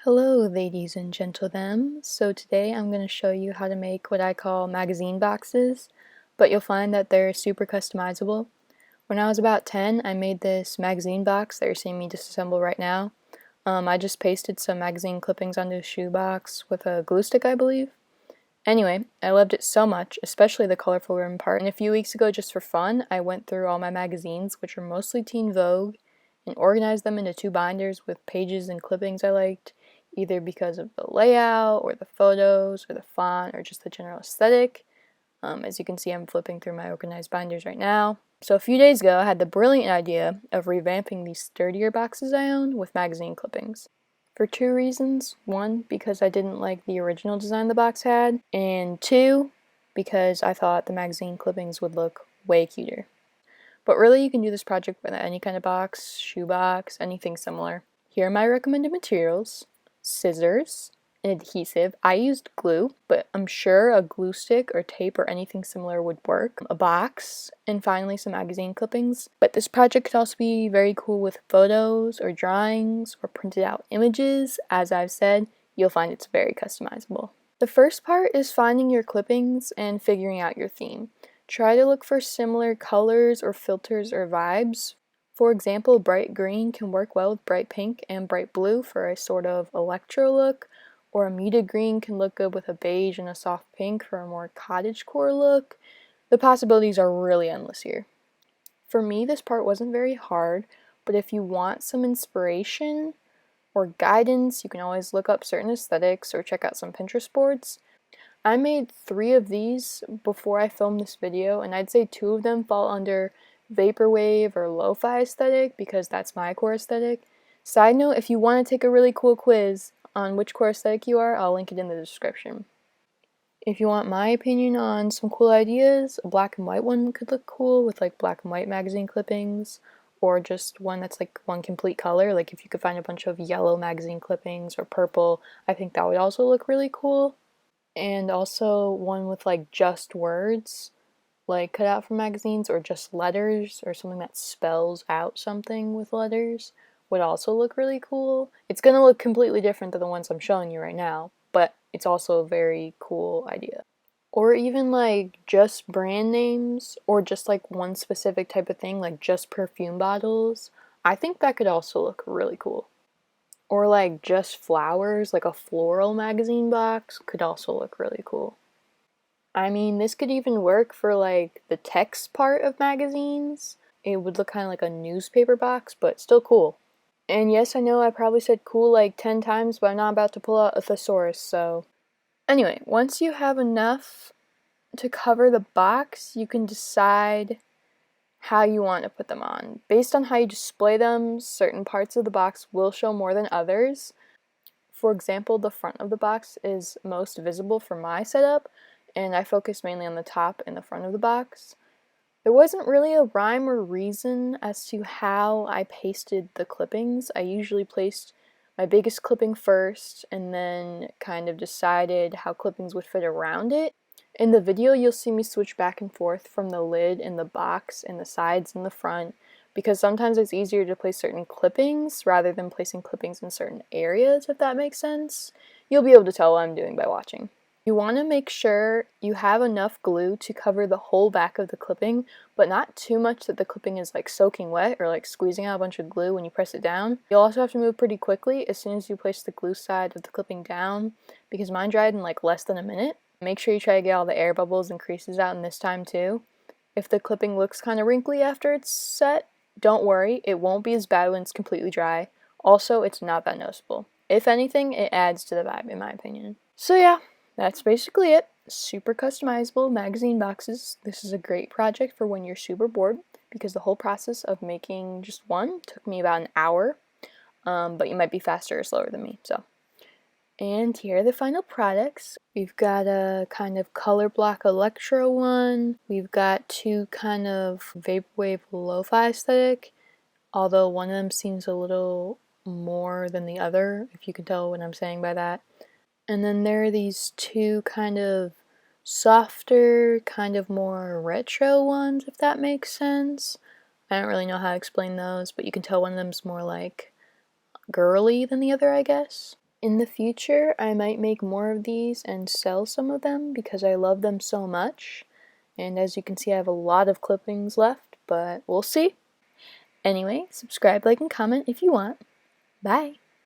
Hello ladies and gentlemen. So today I'm going to show you how to make what I call magazine boxes, but you'll find that they're super customizable. When I was about 10, I made this magazine box that you're seeing me disassemble right now. I just pasted some magazine clippings onto a shoebox with a glue stick, I believe. Anyway, I loved it so much, especially the colorful rim part, and a few weeks ago, just for fun, I went through all my magazines, which are mostly Teen Vogue, and organized them into two binders with pages and clippings I liked, either because of the layout, or the photos, or the font, or just the general aesthetic. As you can see, I'm flipping through my organized binders right now. So a few days ago, I had the brilliant idea of revamping these sturdier boxes I own with magazine clippings. For two reasons. One, because I didn't like the original design the box had, and two, because I thought the magazine clippings would look way cuter. But really, you can do this project with any kind of box, shoebox, anything similar. Here are my recommended materials: scissors, an adhesive. I used glue, but I'm sure a glue stick or tape or anything similar would work. A box, and finally some magazine clippings. But this project could also be very cool with photos or drawings or printed out images. As I've said, you'll find it's very customizable. The first part is finding your clippings and figuring out your theme. Try to look for similar colors or filters or vibes. For example, bright green can work well with bright pink and bright blue for a sort of electro look, or a muted green can look good with a beige and a soft pink for a more cottagecore look. The possibilities are really endless here. For me, this part wasn't very hard, but if you want some inspiration or guidance, you can always look up certain aesthetics or check out some Pinterest boards. I made 3 of these before I filmed this video, and I'd say 2 of them fall under vaporwave or lo-fi aesthetic because that's my core aesthetic. Side note, if you want to take a really cool quiz on which core aesthetic you are, I'll link it in the description. If you want my opinion on some cool ideas, a black and white one could look cool with like black and white magazine clippings, or just one that's like one complete color. Like if you could find a bunch of yellow magazine clippings or purple, I think that would also look really cool. And also one with like just words, like cut out from magazines, or just letters, or something that spells out something with letters would also look really cool. It's gonna look completely different than the ones I'm showing you right now, but it's also a very cool idea. Or even like just brand names, or just like one specific type of thing, like just perfume bottles. I think that could also look really cool. Or like just flowers, like a floral magazine box could also look really cool. I mean, this could even work for like the text part of magazines. It would look kind of like a newspaper box, but still cool. And yes, I know I probably said cool like 10 times, but I'm not about to pull out a thesaurus, so. Anyway, once you have enough to cover the box, you can decide how you want to put them on. Based on how you display them, certain parts of the box will show more than others. For example, the front of the box is most visible for my setup, and I focus mainly on the top and the front of the box. There wasn't really a rhyme or reason as to how I pasted the clippings. I usually placed my biggest clipping first and then kind of decided how clippings would fit around it. In the video, you'll see me switch back and forth from the lid and the box and the sides and the front, because sometimes it's easier to place certain clippings rather than placing clippings in certain areas, if that makes sense. You'll be able to tell what I'm doing by watching. You want to make sure you have enough glue to cover the whole back of the clipping, but not too much that the clipping is like soaking wet or like squeezing out a bunch of glue when you press it down. You'll also have to move pretty quickly as soon as you place the glue side of the clipping down, because mine dried in like less than a minute. Make sure you try to get all the air bubbles and creases out in this time too. If the clipping looks kind of wrinkly after it's set, don't worry, it won't be as bad when it's completely dry. Also, it's not that noticeable. If anything, it adds to the vibe in my opinion. So yeah, that's basically it. Super customizable magazine boxes. This is a great project for when you're super bored, because the whole process of making just one took me about an hour, but you might be faster or slower than me, so. And here are the final products. We've got a kind of color block electro one. We've got 2 kind of vaporwave lo-fi aesthetic, although one of them seems a little more than the other, if you can tell what I'm saying by that. And then there are these 2 kind of softer, kind of more retro ones, if that makes sense. I don't really know how to explain those, but you can tell one of them's more like girly than the other, I guess. In the future, I might make more of these and sell some of them because I love them so much. And as you can see, I have a lot of clippings left, but we'll see. Anyway, subscribe, like, and comment if you want. Bye!